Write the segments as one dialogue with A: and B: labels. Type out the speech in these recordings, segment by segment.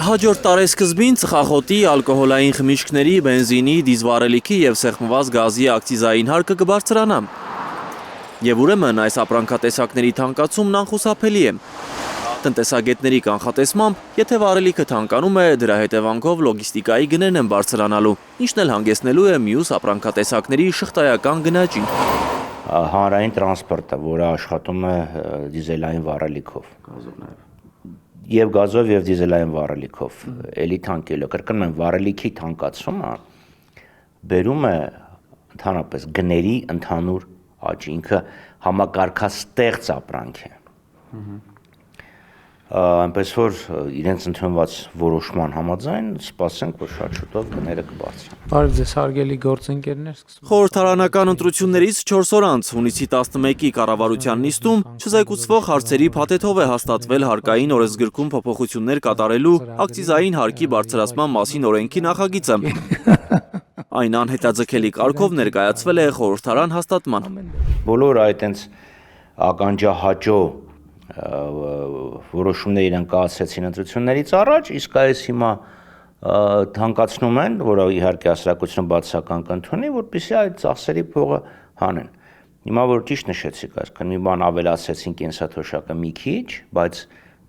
A: Հաջորդ տարեսկզբին ծխախոտի, ալկոհոլային խմիչքների, բենզինի, դիզվառելիքի և սեղմված գազի ակցիզային հարկը կբարձրանա։ Եվ ուրեմն այս ապրանքատեսակների թանկացումն անխուսափելի է։ Տնտեսագետների կանխատեսմամբ, եթե վառելիքը թանկանում է, դրա հետևանքով լոգիստիկայի գներն են բարձրանալու, ինչն էլ հանգեցնելու է մյուս ապրանքատեսակների շղթայական գնաճին։
B: Հանրային տրանսպորտը, որը աշխատում է դիզելային վառելիքով։ Եվ գազով և դիզելային վառելիքով, էլի թանկելու, կրկնում եմ, վառելիքի թանկացումը բերում է ընդհանրապես գների ընդհանուր աճի, ինքը համակարգաստեղծ ապրանք է։ Այնպես որ իրենց ընդունված որոշման համաձայն սպասենք, որ շատ շուտով գները կբարձրանան։
C: Բարև ձեզ, հարգելի գործընկերներ,
A: Խորհրդարանական ընտրություններից 4 օր անց հունիսի 11-ի կառավարության նիստում չզեկուցվող հարցերի փաթեթով է հաստատվել հարկային օրենսգրքում փոփոխություններ կատարելու ակցիզային հարկի բարձրացման մասին օրենքի նախագիծը։ Այն անհետաձգելի կարգով ներկայացվել է խորհրդարան հաստատման։
B: Բոլոր այդտենց ականջահաճո որոշումներ իրենք կայացրեցին ընտրություններից առաջ, իսկ այս հիմա թանկացնում են, որը իհարկե հասարակությունը բացասական կընդունի, որպեսզի այդ ծախսերի փողը հանեն։ Հիմա որ ճիշտ նշեցիք, այսինքն մի բան ավելացրեցին կենսաթոշակը մի քիչ, բայց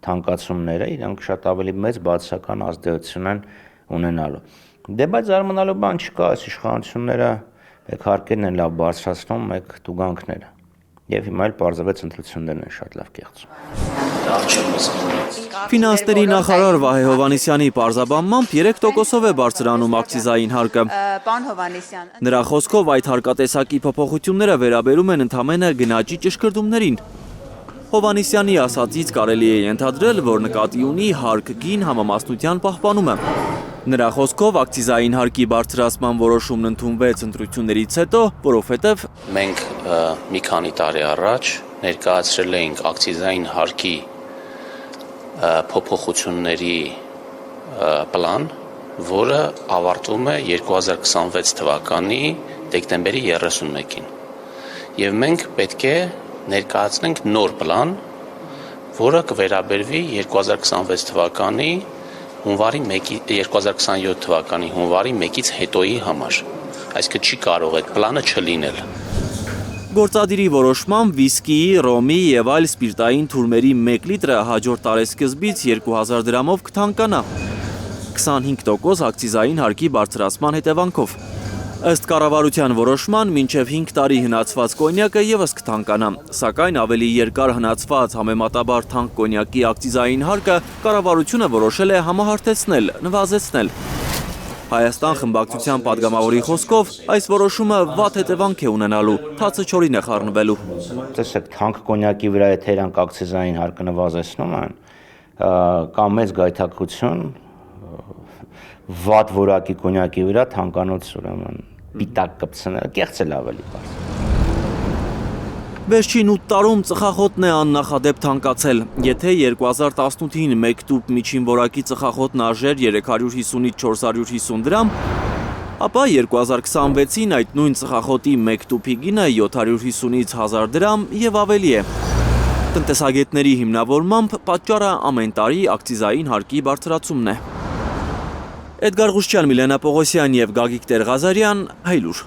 B: թանկացումները իրենք շատ ավելի մեծ բացասական ազդեցություն են ունենալու։ Դե բայց զարմանալու բան չկա, այս իշխանությունները մեկ հարկերն են լավ բարձրացնում, մեկ տուգանքները։ Եվ հիմա էլ պարզվեց ընտրություններն են շատ լավ կեղծում։
A: Ֆինանսների նախարար Վահե Հովհաննիսյանի պարզաբանմամբ 3%-ով է բարձրանում ակցիզային հարկը։ Նրա խոսքով այդ հարկատեսակի փոփոխությունները վերաբերում են ընդամենը գնաճի ճշգրտումներին։ Հովհաննիսյանի ասածից կարելի է ենթադրել, որ նկատի ունի հարկ-գին համամասնության պահպանումը։ Նրա խոսքով ակցիզային հարկի բարձրացման որոշումն ընդունվեց ընտրություններից հետո, որովհետև
D: մենք մի քանի տարի առաջ ներկայացրել էինք ակցիզային հարկի փոփոխությունների պլան, որը ավարտվում է 2026 թվականի դեկտեմբերի 31-ին։ Եւ մենք պետք է ներկայացնենք նոր պլան, որը կվերաբերվի 2026 թվականի 2027 թվականի հունվարի 1-ից հետոյի համար, այսինքն չի կարող այդ պլանը չլինել։
A: Գործադիրի որոշմամբ վիսկիի, ռոմի և այլ սպիրտային թուրմերի 1 լիտրը հաջորդ տարեսկզբից 2000 դրամով կթանկանա, 25% ակցիզային հարկի բարձրացման հետևանքով։ Ըստ կառավարության որոշման, մինչև 5 տարի հնացված կոնյակը ևս կթանկանա, սակայն ավելի երկար հնացված համեմատաբար թանկ կոնյակի ակցիզային հարկը կառավարությունը որոշել է համահարթեցնել, նվազեցնել։ Հայաստան խմբակցության падգամավորի խոսքով, այս որոշումը վատ հետևանք է ունենալու, թացը չորին է խառնվելու։
B: Տեսեք, թանկ կոնյակի վրա եթե իրանք ակցիզային հարկը նվազեցնում են, կա մեծ գայթակղություն, վատ որակի կոնյակի վրա թանկանոց ուրեմն պիտակ կպցնել, կեղծել ավելի բարձր։
A: Վերջին 8 տարում ծխախոտն է աննախադեպ թանկացել։ Եթե 2018-ին 1 տուփ միջին որակի ծխախոտն արժեր 350-ից 450 դրամ, ապա 2026-ին այդ նույն ծխախոտի 1 տուփի գինը 750-ից 1000 դրամ և ավելի է։ Տնտեսագետների հիմնավորմամբ պատճառը ամեն տարի ակցիզային հարկի բարձրացումն է։ Էդգար Ղուշչյան, Միլենա Պողոսյան և Գագիկ Տեր-Ղազարյան, Հայլուր։